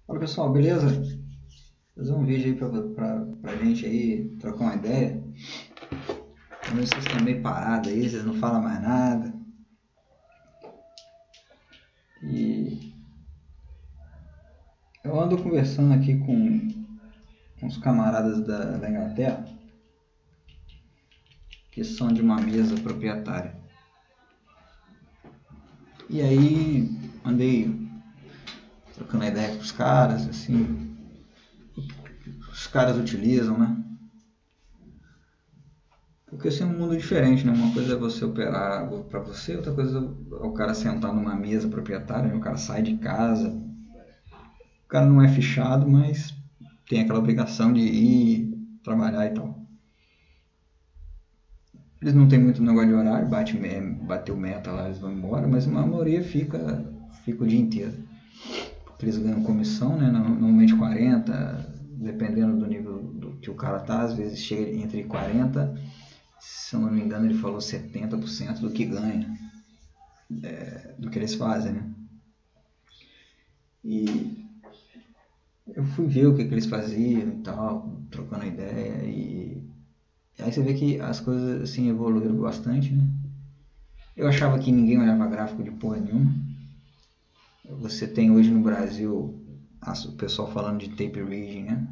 Fala pessoal, beleza? Fazer um vídeo aí pra gente aí, trocar uma ideia. Eu não sei se estão meio parados aí, vocês não falam mais nada. E eu ando conversando aqui com uns camaradas da Inglaterra, que são de uma mesa proprietária. E aí andei trocando ideia com os caras, assim, os caras utilizam, né? Porque assim é um mundo diferente, né? Uma coisa é você operar para você, outra coisa é o cara sentar numa mesa proprietária, né? O cara sai de casa, o cara não é fichado, mas tem aquela obrigação de ir trabalhar e tal. Eles não têm muito negócio de horário, bateu meta lá, eles vão embora, mas a maioria fica o dia inteiro. Porque eles ganham comissão, né? Normalmente 40, dependendo do nível do que o cara tá, às vezes chega entre 40, se eu não me engano ele falou 70% do que ganha, do que eles fazem, né? E eu fui ver o que eles faziam e tal, trocando ideia, e aí você vê que as coisas assim evoluíram bastante, né? Eu achava que ninguém olhava gráfico de porra nenhuma. Você tem hoje no Brasil o pessoal falando de tape reading, né?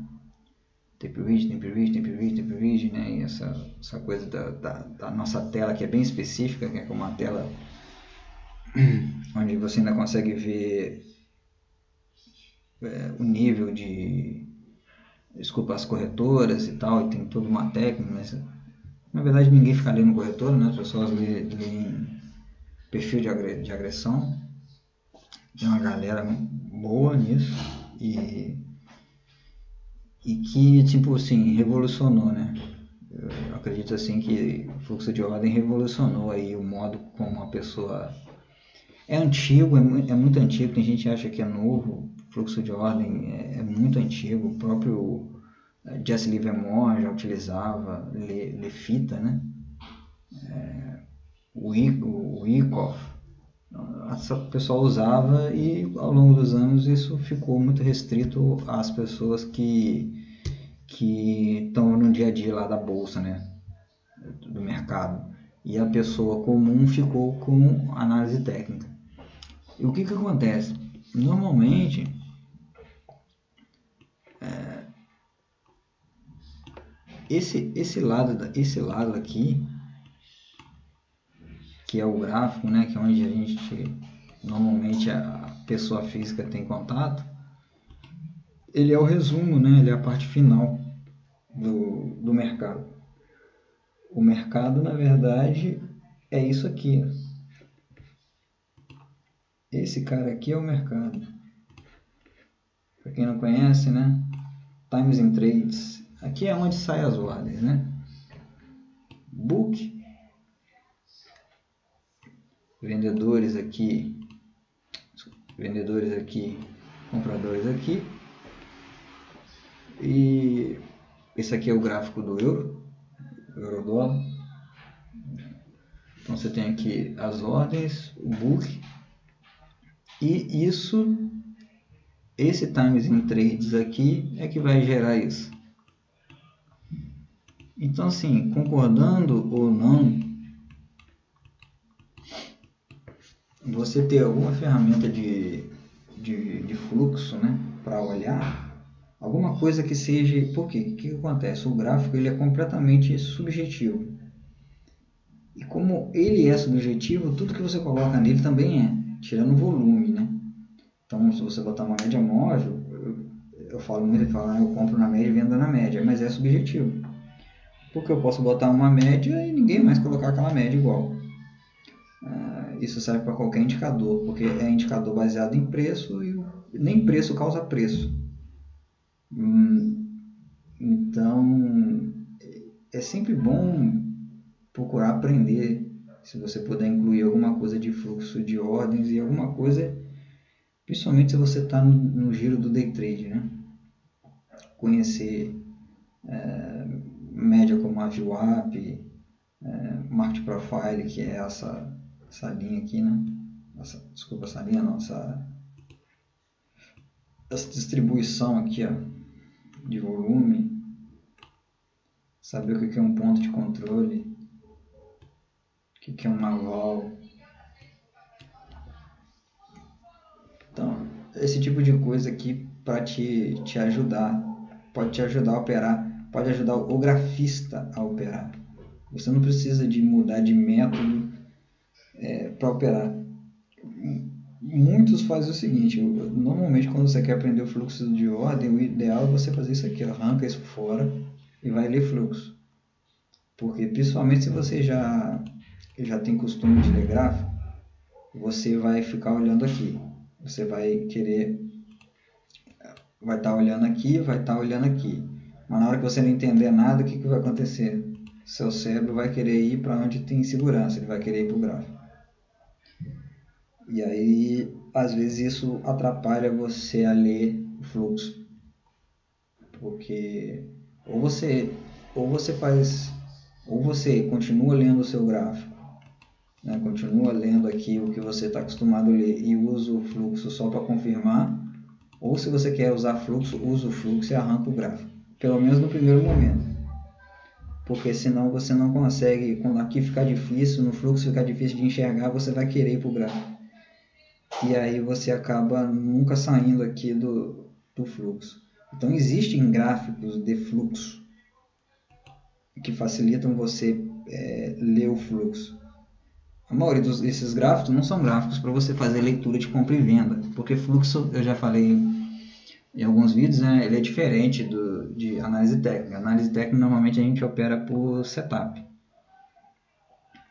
Tape reading, tape reading, tape reading, tape reading, né? E essa coisa da nossa tela que é bem específica, que é como uma tela onde você ainda consegue ver o nível de, desculpa, as corretoras e tal, e tem toda uma técnica, mas na verdade ninguém fica lendo corretora, né? As pessoas leem perfil de agressão. Tem uma galera boa nisso e que, tipo assim, revolucionou, né? Eu acredito assim que o fluxo de ordem revolucionou aí o modo como uma pessoa... É antigo, é muito antigo, tem gente que acha que é novo, o fluxo de ordem é muito antigo, o próprio Jesse Livermore já utilizava, ler fita, né? O Wyckoff, o pessoal usava e ao longo dos anos isso ficou muito restrito às pessoas que estão no dia a dia lá da bolsa, né, do mercado. E a pessoa comum ficou com análise técnica. E o que acontece? Normalmente, esse lado aqui, que é o gráfico, né, que é onde a gente normalmente a pessoa física tem contato, ele é o resumo, né, ele é a parte final do mercado. O mercado, na verdade, é isso aqui. Esse cara aqui é o mercado. Para quem não conhece, né? Times and Trades. Aqui é onde saem as ordens, né? Book, vendedores aqui, compradores aqui. E esse aqui é o gráfico do euro dólar. Então você tem aqui as ordens, o book, e esse times in trades aqui é que vai gerar isso. Então, assim, concordando ou não, você ter alguma ferramenta de fluxo, né, para olhar, alguma coisa que seja... Por quê? O que acontece? O gráfico ele é completamente subjetivo. E como ele é subjetivo, tudo que você coloca nele também é, tirando o volume, né? Então, se você botar uma média móvel, eu falo muito, eu compro na média e vendo na média, mas é subjetivo. Porque eu posso botar uma média e ninguém mais colocar aquela média igual. Isso serve para qualquer indicador, porque é indicador baseado em preço e nem preço causa preço. Então, é sempre bom procurar aprender, se você puder incluir alguma coisa de fluxo de ordens e alguma coisa, principalmente se você está no giro do day trade, né? Conhecer média como a VWAP, Market Profile, que é essa linha aqui, né? Desculpa, essa linha não, essa distribuição aqui, ó, de volume, saber o que é um ponto de controle, o que é uma vol. Então, esse tipo de coisa aqui para te ajudar, pode te ajudar a operar, pode ajudar o grafista a operar. Você não precisa de mudar de método para operar. Muitos fazem o seguinte, normalmente quando você quer aprender o fluxo de ordem, o ideal é você fazer isso aqui, arranca isso fora e vai ler fluxo. Porque principalmente se você já tem costume de ler gráfico, você vai ficar olhando aqui. Você vai estar olhando aqui, vai estar olhando aqui. Mas na hora que você não entender nada, o que vai acontecer? Seu cérebro vai querer ir para onde tem segurança, ele vai querer ir para o gráfico. E aí, às vezes isso atrapalha você a ler o fluxo. Porque ou você continua lendo o seu gráfico, né? Continua lendo aqui o que você está acostumado a ler e usa o fluxo só para confirmar, ou se você quer usar fluxo, usa o fluxo e arranca o gráfico, pelo menos no primeiro momento, porque senão você não consegue, quando aqui ficar difícil, no fluxo ficar difícil de enxergar, você vai querer ir para o gráfico, e aí você acaba nunca saindo aqui do fluxo. Então existem gráficos de fluxo que facilitam você ler o fluxo. A maioria desses gráficos não são gráficos para você fazer leitura de compra e venda, porque fluxo, eu já falei em alguns vídeos, né, ele é diferente de análise técnica. Análise técnica normalmente a gente opera por setup.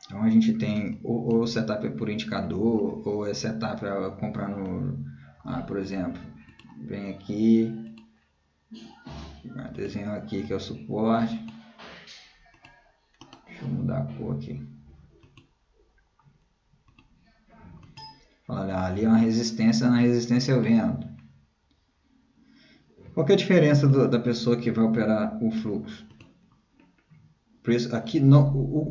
Então a gente tem ou setup é por indicador, ou é setup para comprar por exemplo, vem aqui, desenho aqui que é o suporte. Deixa eu mudar a cor aqui. Olha, ali é uma resistência, na resistência eu vendo. Qual que é a diferença da pessoa que vai operar o fluxo? Por isso, aqui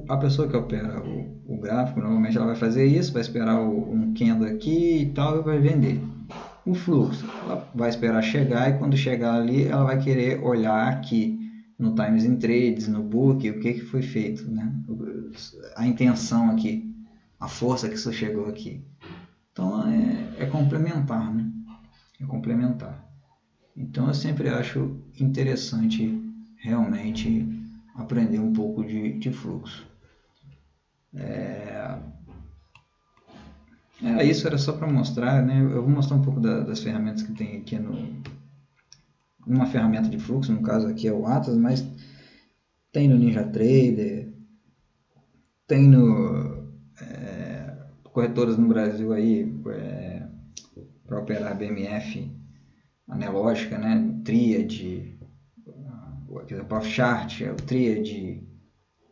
a pessoa que opera o gráfico, normalmente ela vai fazer isso, vai esperar um candle aqui e tal e vai vender. O fluxo, ela vai esperar chegar e quando chegar ali, ela vai querer olhar aqui no Times in Trades, no Book, o que foi feito, né? A intenção aqui, a força que isso chegou aqui. Então é complementar, né? É complementar. Então eu sempre acho interessante realmente aprender um pouco de fluxo. Isso era só para mostrar, né? Eu vou mostrar um pouco das ferramentas que tem aqui uma ferramenta de fluxo, no caso aqui é o Atlas, mas tem no NinjaTrader, tem no corretoras no Brasil aí para operar BMF analógica, né? Triad, o Profchart, o Triad,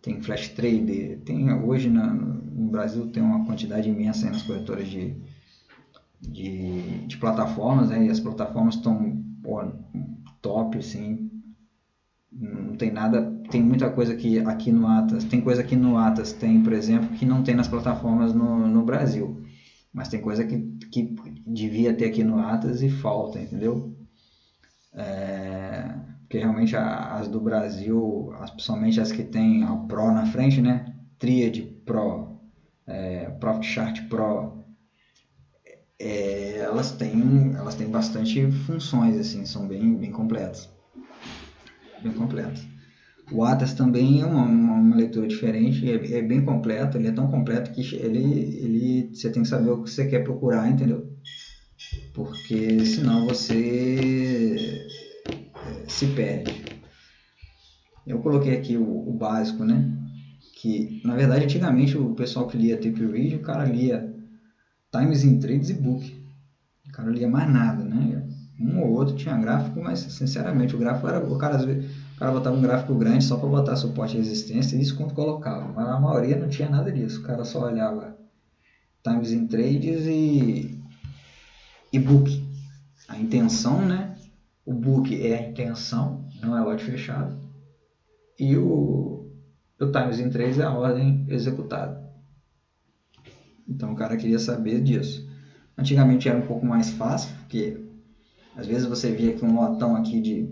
tem Flash Trader, tem hoje no Brasil tem uma quantidade imensa aí nas corretoras de plataformas, né? E as plataformas estão top, assim, não tem nada, tem muita coisa aqui no Atlas, tem coisa aqui no Atlas, tem, por exemplo, que não tem nas plataformas no Brasil, mas tem coisa que devia ter aqui no Atlas e falta, entendeu? Porque realmente as do Brasil, principalmente as que tem a Pro na frente, né? Triad Pro, Profchart Pro, elas têm bastante funções, assim, são bem completas. Bem completas. O Atlas também é uma leitura diferente, é bem completo, ele é tão completo que você tem que saber o que você quer procurar, entendeu? Porque senão você se perde. Eu coloquei aqui o básico, né? Que na verdade antigamente o pessoal que lia Tape Read, o cara lia Times in Trades e Book. O cara lia mais nada, né? Um ou outro tinha gráfico, mas sinceramente o gráfico era o cara botava um gráfico grande só para botar suporte e resistência, e isso quando colocava, mas a maioria não tinha nada disso, o cara só olhava Times in Trades e Book, a intenção, né? O Book é a intenção, não é lote fechado, e o Times in Trades é a ordem executada. Então o cara queria saber disso. Antigamente era um pouco mais fácil, porque Às vezes você vê aqui um lotão aqui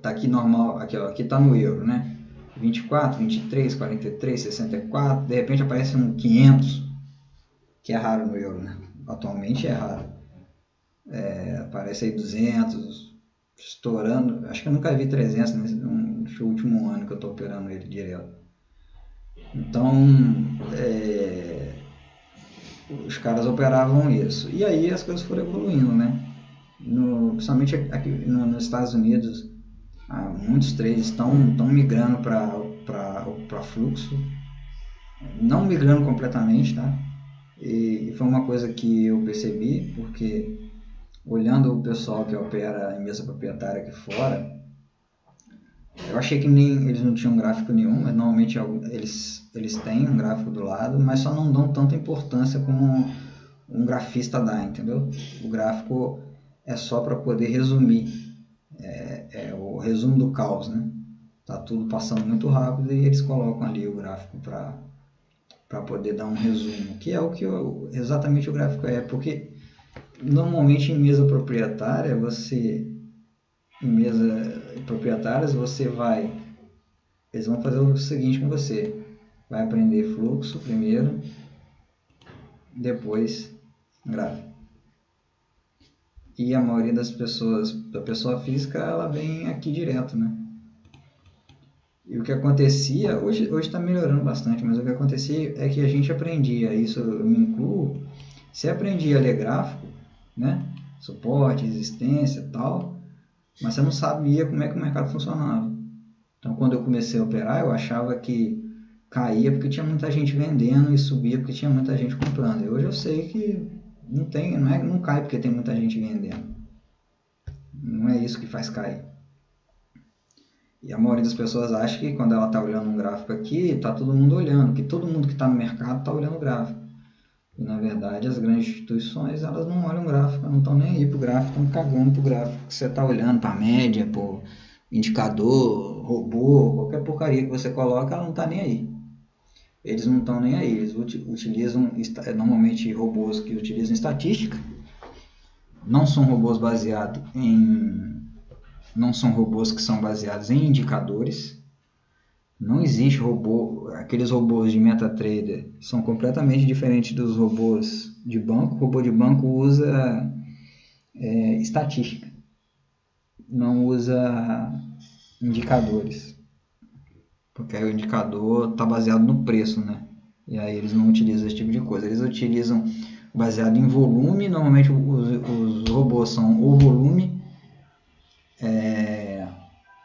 tá aqui normal, aqui ó, aqui tá no euro, né? 24, 23, 43, 64, de repente aparece um 500, que é raro no euro, né? Atualmente é raro. Aparece aí 200, estourando, acho que eu nunca vi 300 nesse último ano que eu tô operando ele direto. Então, os caras operavam isso. E aí as coisas foram evoluindo, né? Principalmente aqui nos Estados Unidos, muitos traders estão migrando para fluxo, não migrando completamente, tá? E foi uma coisa que eu percebi, porque olhando o pessoal que opera em mesa proprietária aqui fora, eu achei que eles não tinham gráfico nenhum, mas normalmente eles têm um gráfico do lado, mas só não dão tanta importância como um grafista dá, entendeu? O gráfico é só para poder resumir, é o resumo do caos, né? Tá tudo passando muito rápido e eles colocam ali o gráfico para poder dar um resumo, que é o que exatamente o gráfico é, porque normalmente em mesa proprietária em mesa proprietárias eles vão fazer o seguinte com você, vai aprender fluxo primeiro, depois gráfico. E a maioria das pessoas, da pessoa física, ela vem aqui direto, né? E o que acontecia, hoje está melhorando bastante, mas o que acontecia é que a gente aprendia, isso eu me incluo, você aprendia a ler gráfico, né? Suporte, resistência e tal, mas você não sabia como é que o mercado funcionava. Então, quando eu comecei a operar, eu achava que caía porque tinha muita gente vendendo e subia porque tinha muita gente comprando. E hoje eu sei que não cai porque tem muita gente vendendo. Não é isso que faz cair. E a maioria das pessoas acha que quando ela está olhando um gráfico aqui, está todo mundo olhando, que todo mundo que está no mercado está olhando o gráfico. E na verdade as grandes instituições, elas não olham o gráfico, não estão nem aí para o gráfico, estão cagando para o gráfico que você está olhando, para a média, para o indicador, robô, qualquer porcaria que você coloca, ela não está nem aí. Eles não estão nem aí, eles utilizam normalmente robôs que utilizam estatística, não são robôs que são baseados em indicadores. Não existe robô, aqueles robôs de MetaTrader são completamente diferentes dos robôs de banco. O robô de banco usa estatística, não usa indicadores, porque aí o indicador está baseado no preço, né? E aí eles não utilizam esse tipo de coisa, eles utilizam baseado em volume. Normalmente os robôs são ou volume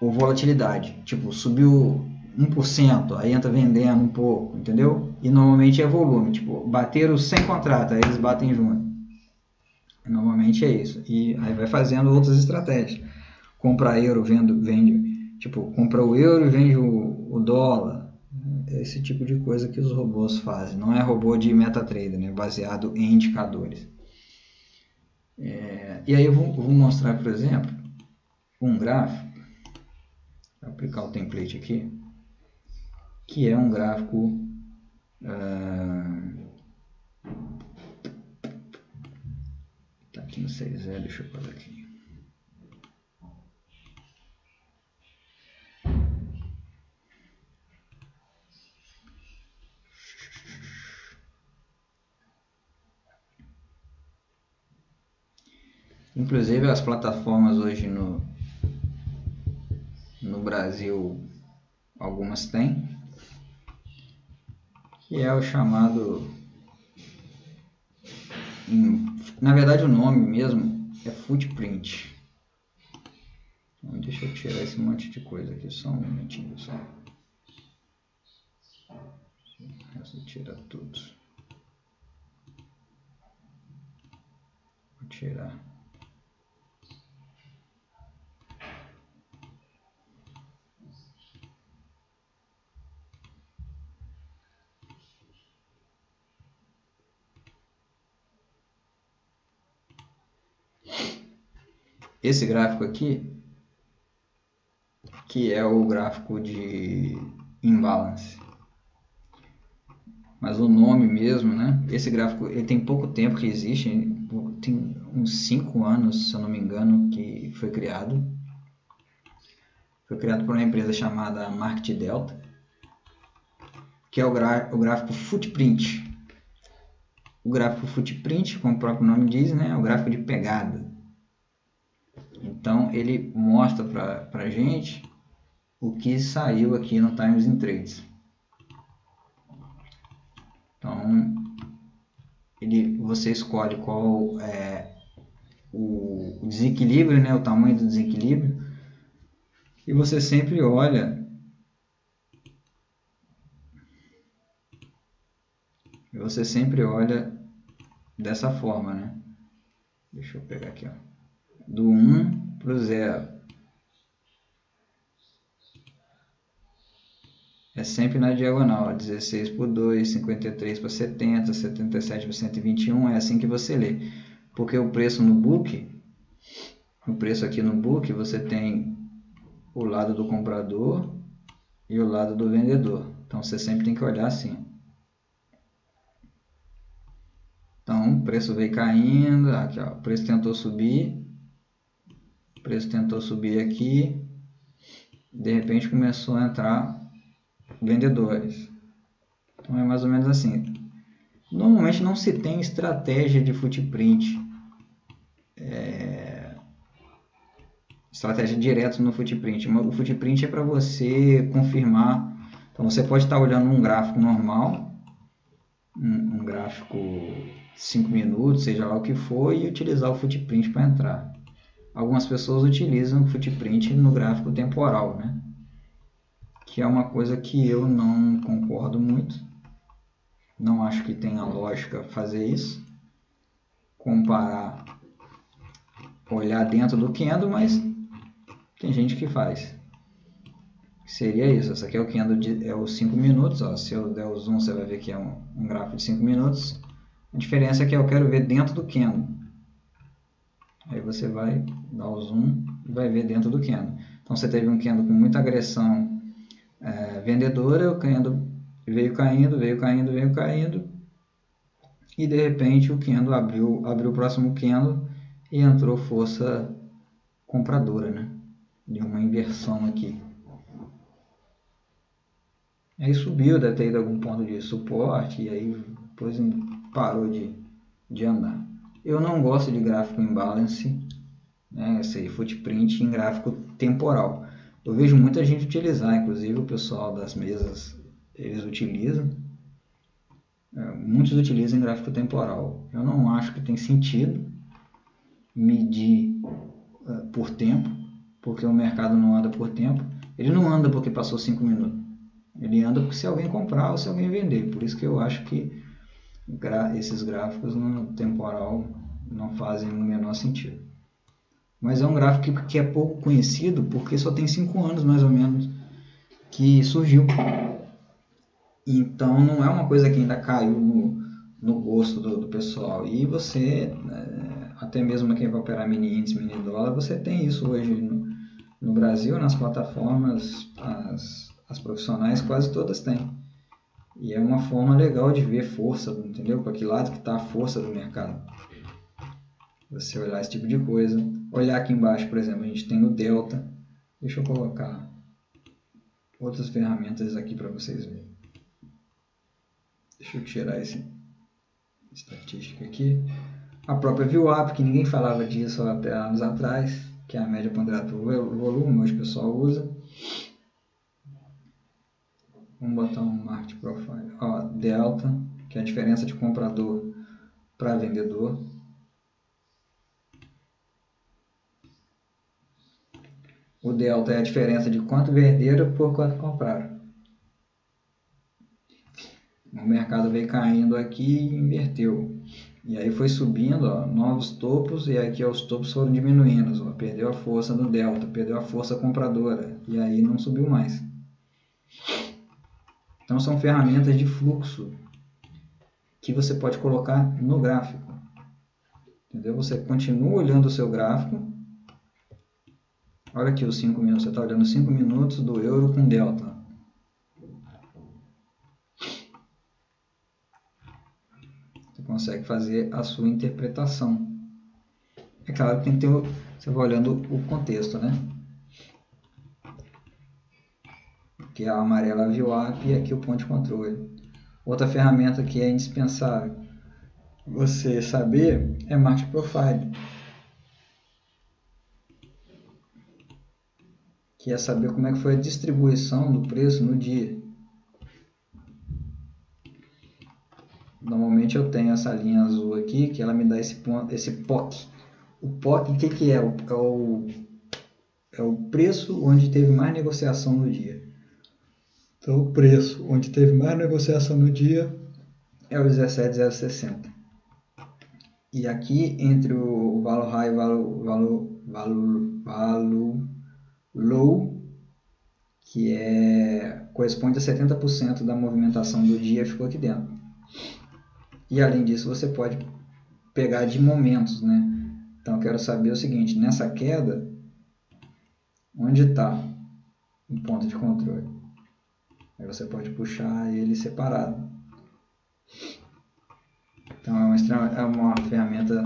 ou volatilidade, tipo, subiu 1%, aí entra vendendo um pouco, entendeu? E normalmente é volume, tipo, bateram 100 contratos, aí eles batem junto. Normalmente é isso. E aí vai fazendo outras estratégias. Compra euro, vende, tipo, compra o euro e vende o dólar. Esse tipo de coisa que os robôs fazem. Não é robô de MetaTrader, né? Baseado em indicadores. E aí eu vou mostrar, por exemplo, um gráfico. Vou aplicar o template aqui, que é um gráfico tá aqui no 6E, deixa eu fazer aqui. Inclusive as plataformas hoje no Brasil, algumas têm, que é o chamado, na verdade o nome mesmo é footprint. Então, deixa eu tirar esse monte de coisa aqui, só um minutinho só. Deixa eu tirar tudo. Vou tirar. Esse gráfico aqui, que é o gráfico de imbalance. Mas o nome mesmo, né? Esse gráfico ele tem pouco tempo que existe, tem uns 5 anos, se eu não me engano, que foi criado. Foi criado por uma empresa chamada Market Delta, que é o gráfico Footprint. O gráfico Footprint, como o próprio nome diz, né, é o gráfico de pegada. Então ele mostra para a gente o que saiu aqui no Times in Trades. Então você escolhe qual é o desequilíbrio, né, o tamanho do desequilíbrio, e você sempre olha dessa forma, né? Deixa eu pegar aqui, ó. Do 1 para o 0. É sempre na diagonal, ó. 16 por 2, 53 para 70, 77 para 121, é assim que você lê. Porque o preço no book, o preço aqui no book, você tem o lado do comprador e o lado do vendedor. Então você sempre tem que olhar assim. Então o preço veio caindo, aqui, ó, o preço tentou subir, aqui, de repente começou a entrar vendedores. Então é mais ou menos assim. Normalmente não se tem estratégia de footprint, estratégia direta no footprint. O footprint é para você confirmar. Então você pode estar olhando um gráfico normal, um gráfico 5 minutos, seja lá o que for, e utilizar o footprint para entrar. Algumas pessoas utilizam o footprint no gráfico temporal, né? Que é uma coisa que eu não concordo muito. Não acho que tenha lógica fazer isso. Comparar, olhar dentro do candle, mas tem gente que faz. Seria isso. Essa aqui é o candle, é os 5 minutos. Ó. Se eu der o zoom, você vai ver que é um gráfico de 5 minutos. A diferença é que eu quero ver dentro do candle. Aí você vai dar o zoom e vai ver dentro do candle. Então você teve um candle com muita agressão vendedora, o candle veio caindo, e de repente o candle abriu o próximo candle e entrou força compradora, né? Deu uma inversão aqui. Aí subiu, deve ter ido a algum ponto de suporte, e aí depois parou de andar. Eu não gosto de gráfico imbalance, né? Esse footprint em gráfico temporal. Eu vejo muita gente utilizar, inclusive o pessoal das mesas, eles utilizam. Muitos utilizam em gráfico temporal. Eu não acho que tem sentido medir por tempo, porque o mercado não anda por tempo. Ele não anda porque passou 5 minutos. Ele anda porque se alguém comprar ou se alguém vender. Por isso que eu acho que esses gráficos no temporal não fazem o menor sentido. Mas é um gráfico que é pouco conhecido porque só tem 5 anos mais ou menos que surgiu. Então não é uma coisa que ainda caiu no gosto do pessoal. E você, até mesmo quem vai operar mini índice, mini dólar, você tem isso hoje no Brasil, nas plataformas, as profissionais quase todas têm. E é uma forma legal de ver força, entendeu? Para que lado que está a força do mercado. Você olhar esse tipo de coisa. Olhar aqui embaixo, por exemplo, a gente tem o Delta. Deixa eu colocar outras ferramentas aqui para vocês verem. Deixa eu tirar essa estatística aqui. A própria VWAP, que ninguém falava disso até anos atrás, que é a média ponderada por volume, hoje o pessoal usa. Vamos botar um Market Profile. Ó, Delta, que é a diferença de comprador para vendedor. O delta é a diferença de quanto venderam por quanto compraram. O mercado veio caindo aqui e inverteu. E aí foi subindo, ó, novos topos, e aqui ó, os topos foram diminuindo. Ó, perdeu a força do delta, perdeu a força compradora. E aí não subiu mais. Então são ferramentas de fluxo que você pode colocar no gráfico. Entendeu? Você continua olhando o seu gráfico. Olha aqui os 5 minutos, você está olhando 5 minutos do euro com delta. Você consegue fazer a sua interpretação É claro que tem que ter, você vai olhando o contexto, né? Que é a amarela VWAP e aqui o ponto de controle. Outra ferramenta que é indispensável você saber é Market Profile, que é saber como é que foi a distribuição do preço no dia. Normalmente eu tenho essa linha azul aqui, que ela me dá esse ponto, esse POC. O POC, o que é? É o preço onde teve mais negociação no dia. Então, o preço onde teve mais negociação no dia é o 17,060. E aqui, entre o valor high e o valor low, que corresponde a 70% da movimentação do dia, ficou aqui dentro. E além disso, você pode pegar de momentos, né? Então, eu quero saber o seguinte, nessa queda, onde está o ponto de controle? Aí você pode puxar ele separado. Então, é uma ferramenta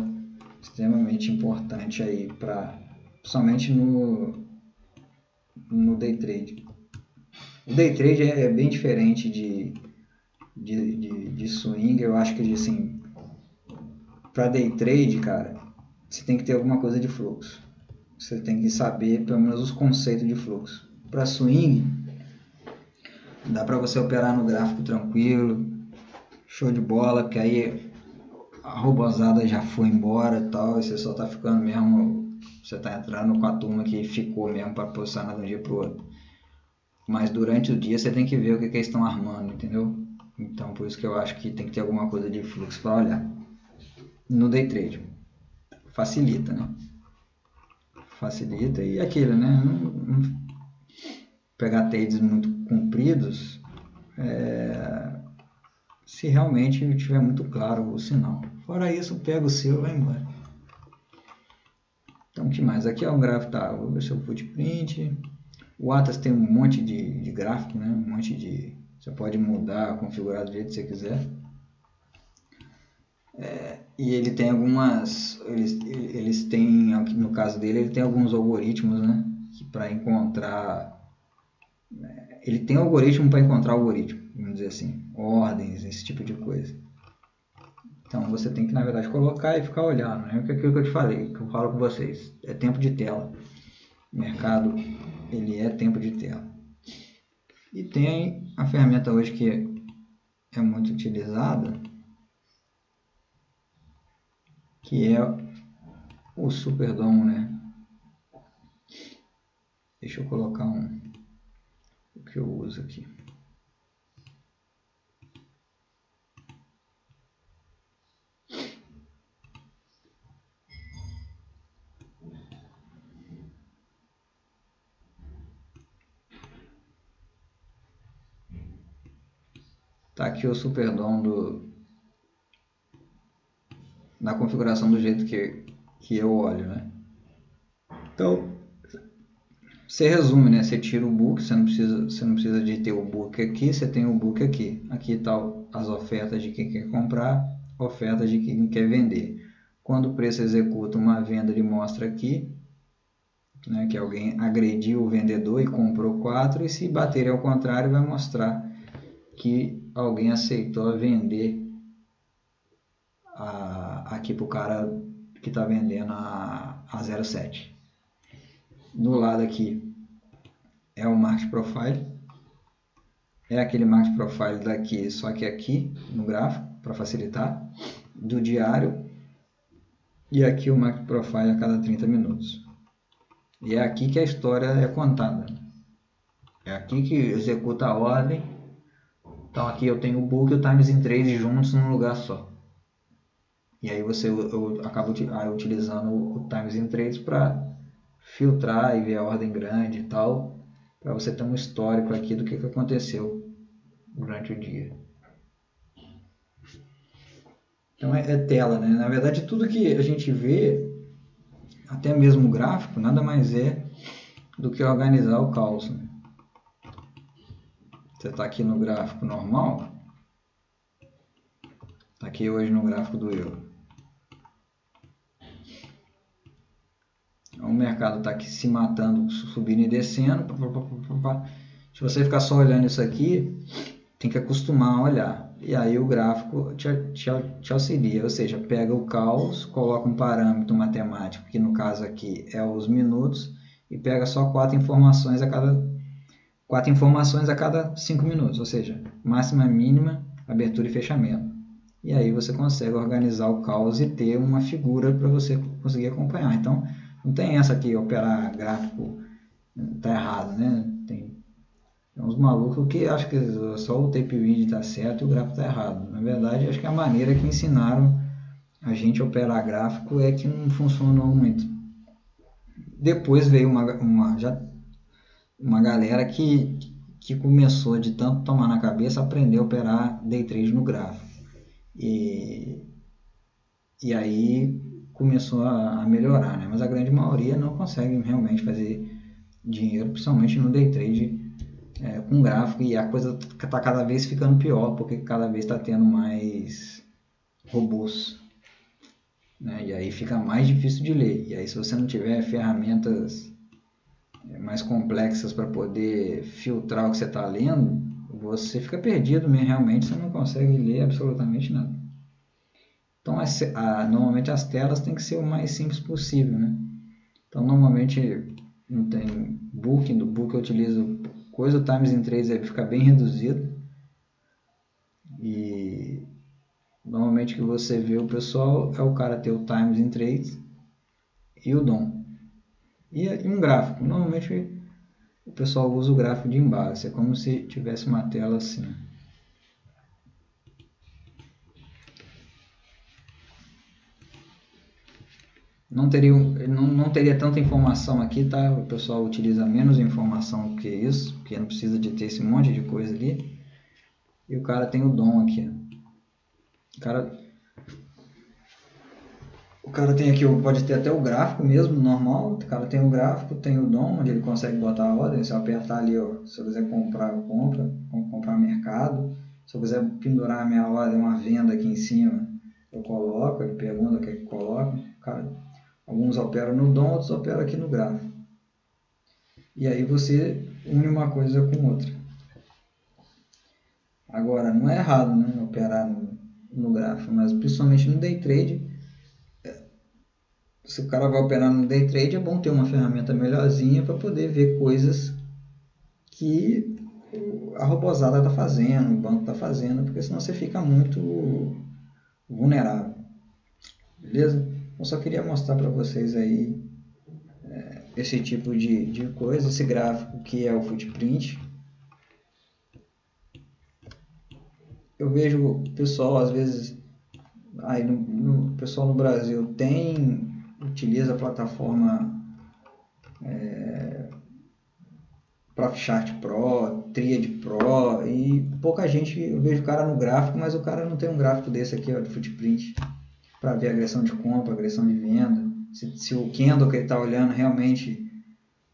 extremamente importante aí, somente no day trade. O day trade é bem diferente de swing. Eu acho que assim, para day trade, cara, você tem que ter alguma coisa de fluxo. Você tem que saber pelo menos os conceitos de fluxo. Para swing, dá para você operar no gráfico tranquilo, show de bola, porque aí a robozada já foi embora e tal, e você só tá ficando mesmo, você tá entrando com a turma que ficou mesmo para posicionar de um dia pro outro. Mas durante o dia você tem que ver o que eles estão armando, entendeu? Então por isso que eu acho que tem que ter alguma coisa de fluxo para olhar. No day trade facilita, né? Facilita e aquilo, né? Não pegar trades muito compridos, se realmente tiver muito claro o sinal. Fora isso, pega o seu e vai embora. Então, o que mais? Aqui é um gráfico, tá? Vou ver seu footprint. O Atlas tem um monte de gráfico, né? Um monte de... Você pode mudar, configurar do jeito que você quiser. E ele tem algumas... Eles têm, no caso dele, ele tem alguns algoritmos, né? Para encontrar... Ele tem algoritmo para encontrar algoritmo, vamos dizer assim. Ordens, esse tipo de coisa. Então você tem que, na verdade, colocar e ficar olhando, né? Aquilo que eu te falei, que eu falo com vocês. É tempo de tela. O mercado, ele é tempo de tela. E tem a ferramenta hoje que é muito utilizada, que é o Superdom, né? Deixa eu colocar o que eu uso aqui. Tá aqui o Superdom na configuração do jeito que eu olho, né? Então, você resume, né? Você tira o book, você não precisa de ter o book aqui, você tem o book aqui. Aqui estão as ofertas de quem quer comprar, ofertas de quem quer vender. Quando o preço executa uma venda, ele mostra aqui, né, que alguém agrediu o vendedor e comprou 4, e se bater ao contrário, vai mostrar que alguém aceitou vender aqui para o cara que está vendendo a 0,7. Do lado aqui é o Market Profile, é aquele Market Profile daqui, só que aqui no gráfico, para facilitar, do diário, e aqui o Market Profile a cada 30 minutos. E é aqui que a história é contada. É aqui que executa a ordem. Então aqui eu tenho o book e o times in trade juntos num lugar só. E aí eu acabo utilizando o times in trades para filtrar e ver a ordem grande e tal, para você ter um histórico aqui do que aconteceu durante o dia. Então é tela, né? Na verdade, tudo que a gente vê, até mesmo o gráfico, nada mais é do que organizar o caos, né? Você está aqui no gráfico normal, está aqui hoje no gráfico do euro. mercado está aqui se matando, subindo e descendo. Se você ficar só olhando isso aqui, tem que acostumar a olhar. E aí o gráfico te auxilia, ou seja, pega o caos, coloca um parâmetro matemático, que no caso aqui é os minutos, e pega só 4 informações a cada 5 minutos, ou seja, máxima, mínima, abertura e fechamento. E aí você consegue organizar o caos e ter uma figura para você conseguir acompanhar. Então, não tem essa aqui, operar gráfico tá errado, né? Tem uns malucos que acham que só o tapeweed está certo e o gráfico está errado. Na verdade, acho que a maneira que ensinaram a gente a operar gráfico é que não funcionou muito. Depois veio uma galera que começou de tanto tomar na cabeça, aprender a operar day trade no gráfico. E aí começou a melhorar, né? Mas a grande maioria não consegue realmente fazer dinheiro, principalmente no day trade com gráfico, e a coisa está cada vez ficando pior, porque cada vez está tendo mais robôs, né? E aí fica mais difícil de ler. E aí, se você não tiver ferramentas mais complexas para poder filtrar o que você está lendo, você fica perdido mesmo, realmente você não consegue ler absolutamente nada. Então, normalmente as telas têm que ser o mais simples possível, né? Então, normalmente não tem book, no book eu utilizo coisa, o Times in Trades aí fica bem reduzido. E normalmente o que você vê o pessoal é o cara ter o Times in Trades e o DOM. E um gráfico. Normalmente o pessoal usa o gráfico de embase, é como se tivesse uma tela assim. Não teria tanta informação aqui, tá? O pessoal utiliza menos informação que isso, porque não precisa de ter esse monte de coisa ali. E o cara tem o DOM aqui. O cara tem aqui, pode ter até o gráfico mesmo, normal. O cara tem o gráfico, tem o DOM, onde ele consegue botar a ordem. Se eu apertar ali, ó, se eu quiser comprar, eu compro. Comprar mercado. Se eu quiser pendurar a minha ordem, uma venda aqui em cima, eu coloco. Ele pergunta o que é que coloca. Alguns operam no DOM, outros operam aqui no gráfico. E aí você une uma coisa com outra. Agora, não é errado, né, operar no gráfico, mas principalmente no day trade. Se o cara vai operar no day trade, é bom ter uma ferramenta melhorzinha para poder ver coisas que a robozada está fazendo, o banco está fazendo, porque senão você fica muito vulnerável. Beleza? Eu só queria mostrar para vocês aí esse tipo de coisa, esse gráfico que é o footprint. Eu vejo o pessoal, às vezes, o pessoal no Brasil utiliza a plataforma ProfitChart Pro, Triad Pro, e pouca gente, eu vejo o cara no gráfico, mas o cara não tem um gráfico desse aqui, ó, de footprint, para ver agressão de compra, agressão de venda, se o candle que ele está olhando realmente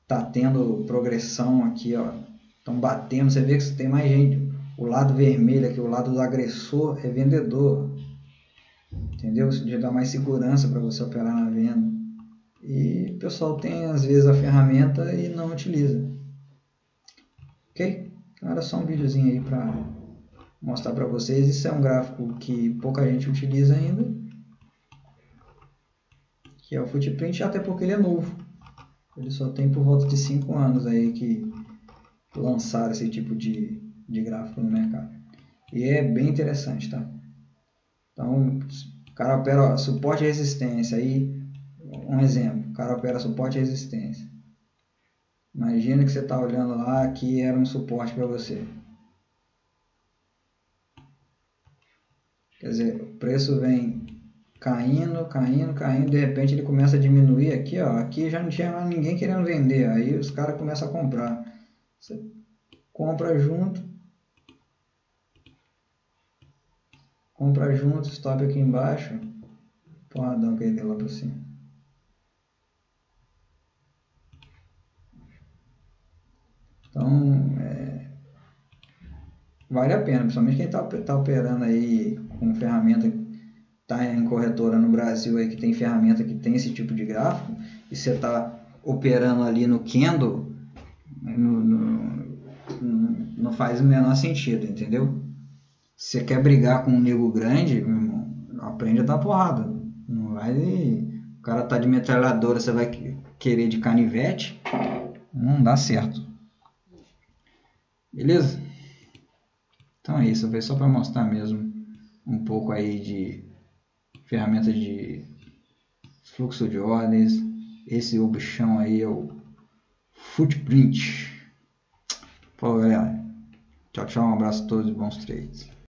está tendo progressão aqui, ó, estão batendo, você vê que tem mais gente, o lado vermelho aqui, o lado do agressor é vendedor, entendeu? Isso já dá mais segurança para você operar na venda. E o pessoal tem às vezes a ferramenta e não utiliza. Ok? Então era só um videozinho aí para mostrar para vocês. Isso é um gráfico que pouca gente utiliza ainda, que é o footprint, até porque ele é novo. Ele só tem por volta de 5 anos aí que lançaram esse tipo de gráfico no mercado. E é bem interessante, tá? Então, o cara opera suporte e resistência. Aí, um exemplo, o cara opera suporte e resistência. Imagina que você está olhando lá que era um suporte para você. Quer dizer, o preço vem caindo, de repente ele começa a diminuir aqui, ó. Aqui já não tinha mais ninguém querendo vender, aí os caras começam a comprar. Você compra junto, stop aqui embaixo, porradão que ele deu lá para cima. Então, vale a pena, principalmente quem está operando aí com ferramenta, está em corretora no Brasil aí que tem ferramenta que tem esse tipo de gráfico, e você está operando ali no candle, não faz o menor sentido, entendeu? Se você quer brigar com um nego grande, meu irmão, aprende a dar porrada. Não vai. O cara tá de metralhadora, você vai querer de canivete, não dá certo. Beleza? Então é isso, foi só para mostrar mesmo um pouco aí de ferramenta de fluxo de ordens. Esse bichão aí é o Footprint. Falou, galera. Tchau, tchau, um abraço a todos e bons trades.